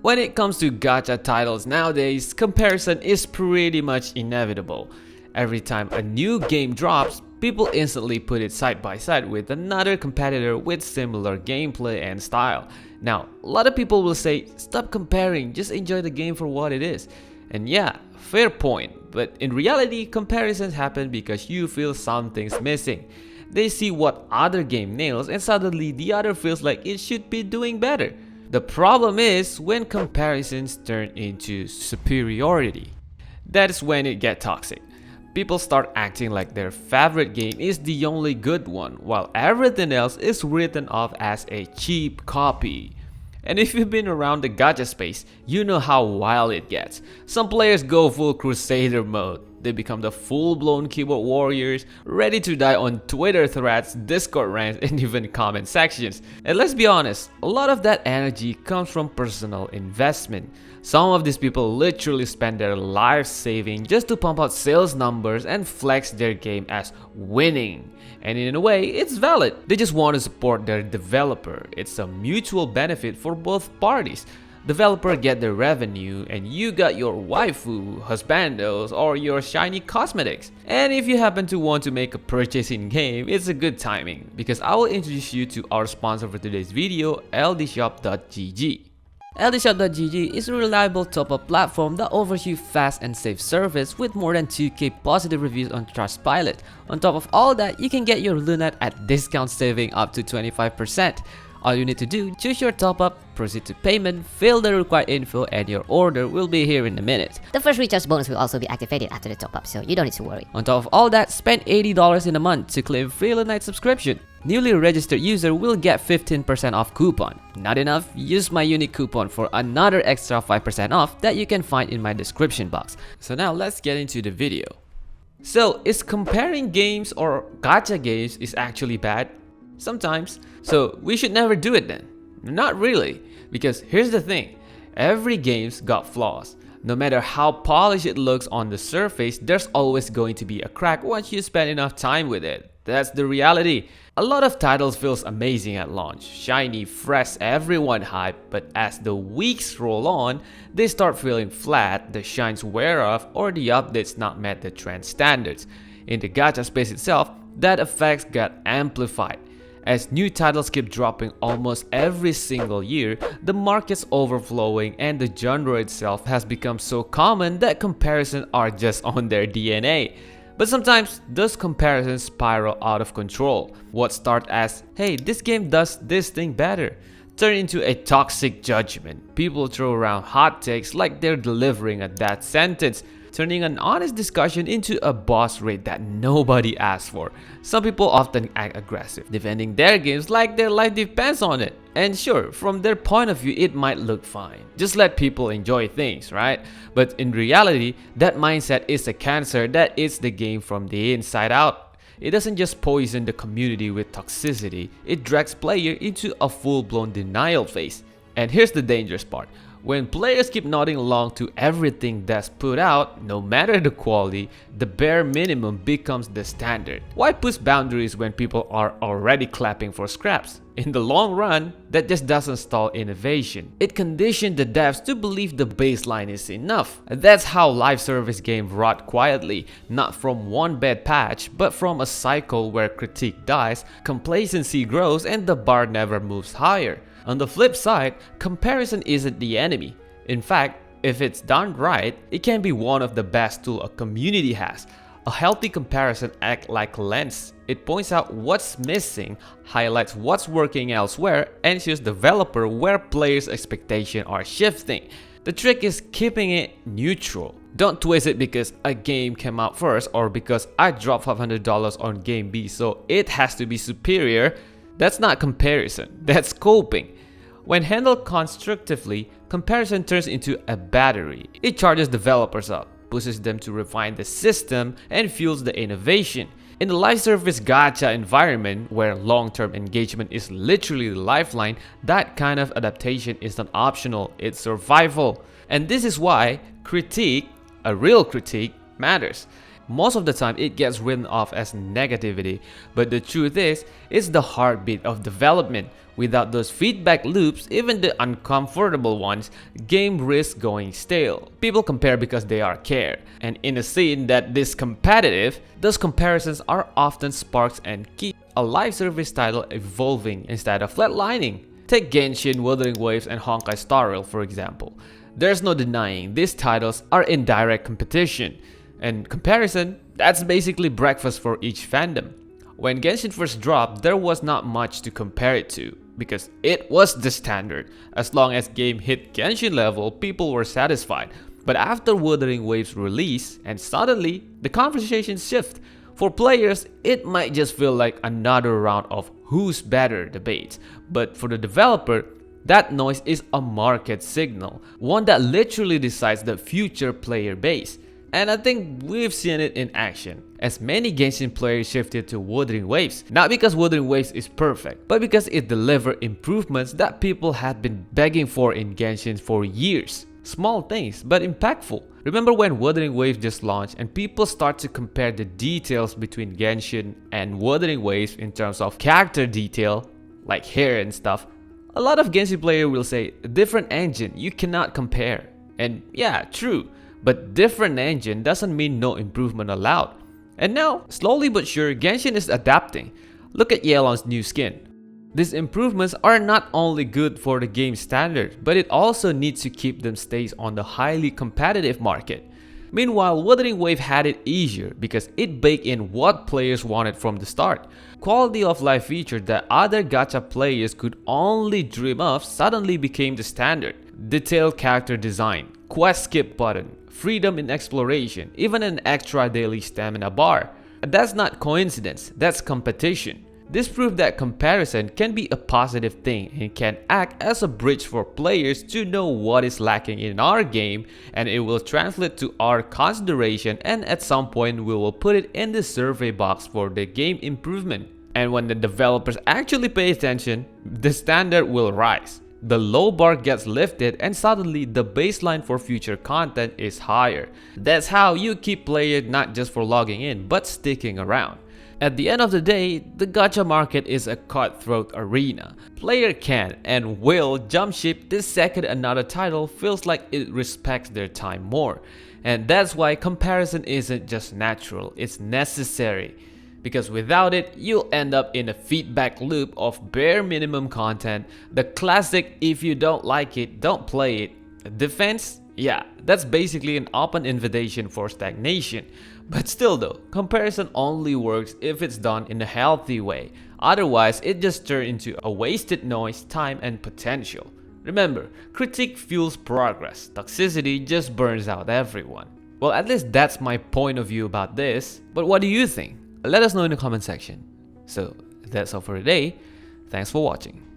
When it comes to gacha titles nowadays, comparison is pretty much inevitable. Every time a new game drops, people instantly put it side by side with another competitor with similar gameplay and style. Now, a lot of people will say, stop comparing, just enjoy the game for what it is. And yeah, fair point, but in reality, comparisons happen because you feel something's missing. They see what other game nails and suddenly the other feels like it should be doing better. The problem is when comparisons turn into superiority. That's when it gets toxic. People start acting like their favorite game is the only good one, while everything else is written off as a cheap copy. And if you've been around the gacha space, you know how wild it gets. Some players go full crusader mode. They become the full-blown keyboard warriors, ready to die on Twitter threads, Discord rants, and even comment sections. And let's be honest, a lot of that energy comes from personal investment. Some of these people literally spend their lives saving just to pump out sales numbers and flex their game as winning. And in a way, it's valid. They just want to support their developer. It's a mutual benefit for both parties. Developer get their revenue and you got your waifu, husbandos, or your shiny cosmetics. And if you happen to want to make a purchase in game, it's a good timing because I will introduce you to our sponsor for today's video, Ldshop.gg. Ldshop.gg is a reliable top-up platform that offers you fast and safe service with more than 2k positive reviews on Trustpilot. On top of all that, you can get your Lunite at discount saving up to 25%. All you need to do, choose your top-up, proceed to payment, fill the required info, and your order will be here in a minute. The first recharge bonus will also be activated after the top-up, so you don't need to worry. On top of all that, spend $80 in a month to claim free Lunite subscription. Newly registered user will get 15% off coupon. Not enough? Use my unique coupon for another extra 5% off that you can find in my description box. So now let's get into the video. So, is comparing games or gacha games is actually bad? Sometimes. So we should never do it then. Not really, because here's the thing, every game's got flaws. No matter how polished it looks on the surface, there's always going to be a crack once you spend enough time with it. That's the reality. A lot of titles feels amazing at launch, shiny, fresh, everyone hype, but as the weeks roll on, they start feeling flat, the shines wear off, or the updates not met the trend standards. In the gacha space itself, that effects got amplified. As new titles keep dropping almost every single year, the market's overflowing and the genre itself has become so common that comparisons are just on their DNA. But sometimes, those comparisons spiral out of control. What starts as, hey, this game does this thing better, turn into a toxic judgment. People throw around hot takes like they're delivering a death sentence, turning an honest discussion into a boss raid that nobody asked for. Some people often act aggressive, defending their games like their life depends on it. And sure, from their point of view, it might look fine. Just let people enjoy things, right? But in reality, that mindset is a cancer that eats the game from the inside out. It doesn't just poison the community with toxicity, it drags player into a full-blown denial phase. And here's the dangerous part. When players keep nodding along to everything that's put out, no matter the quality, the bare minimum becomes the standard. Why push boundaries when people are already clapping for scraps? In the long run, that just doesn't stall innovation. It conditioned the devs to believe the baseline is enough. That's how live service games rot quietly, not from one bad patch, but from a cycle where critique dies, complacency grows, and the bar never moves higher. On the flip side, comparison isn't the enemy. In fact, if it's done right, it can be one of the best tools a community has. A healthy comparison acts like a lens. It points out what's missing, highlights what's working elsewhere, and shows developer where players' expectations are shifting. The trick is keeping it neutral. Don't twist it because a game came out first or because I dropped $500 on game B, so it has to be superior. That's not comparison, that's coping. When handled constructively, comparison turns into a battery. It charges developers up, pushes them to refine the system, and fuels the innovation. In the live service gacha environment, where long-term engagement is literally the lifeline, that kind of adaptation isn't optional, it's survival. And this is why critique, a real critique, matters. Most of the time it gets written off as negativity, but the truth is, it's the heartbeat of development. Without those feedback loops, even the uncomfortable ones, game risks going stale. People compare because they are care, and in a scene that is competitive, those comparisons are often sparks and keep a live service title evolving instead of flatlining. Take Genshin, Wuthering Waves, and Honkai Star Rail for example. There's no denying these titles are in direct competition, and comparison, that's basically breakfast for each fandom. When Genshin first dropped, there was not much to compare it to, because it was the standard. As long as game hit Genshin level, people were satisfied. But after Wuthering Waves release, and suddenly, the conversation shifted. For players, it might just feel like another round of who's better debates, but for the developer, that noise is a market signal, one that literally decides the future player base. And I think we've seen it in action, as many Genshin players shifted to Wuthering Waves, not because Wuthering Waves is perfect, but because it delivered improvements that people had been begging for in Genshin for years. Small things, but impactful. Remember when Wuthering Waves just launched and people start to compare the details between Genshin and Wuthering Waves in terms of character detail, like hair and stuff? A lot of Genshin players will say, different engine, you cannot compare. And yeah, true. But different engine doesn't mean no improvement allowed. And now, slowly but sure, Genshin is adapting. Look at Yelan's new skin. These improvements are not only good for the game standard, but it also needs to keep them stays on the highly competitive market. Meanwhile, Wuthering Wave had it easier because it baked in what players wanted from the start. Quality of life features that other gacha players could only dream of suddenly became the standard. Detailed character design, quest skip button, freedom in exploration, even an extra daily stamina bar. That's not coincidence, that's competition. This proved that comparison can be a positive thing and can act as a bridge for players to know what is lacking in our game, and it will translate to our consideration, and at some point we will put it in the survey box for the game improvement. And when the developers actually pay attention, the standard will rise. The low bar gets lifted and suddenly the baseline for future content is higher. That's how you keep players not just for logging in but sticking around. At the end of the day, the gacha market is a cutthroat arena. Player can and will jump ship the second another title feels like it respects their time more. And that's why comparison isn't just natural, it's necessary. Because without it, you'll end up in a feedback loop of bare minimum content, the classic if you don't like it, don't play it. Defense? Yeah, that's basically an open invitation for stagnation. But still though, comparison only works if it's done in a healthy way. Otherwise, it just turns into a wasted noise, time, and potential. Remember, critique fuels progress, toxicity just burns out everyone. Well, at least that's my point of view about this, but what do you think? Let us know in the comment section. So, that's all for today. Thanks for watching.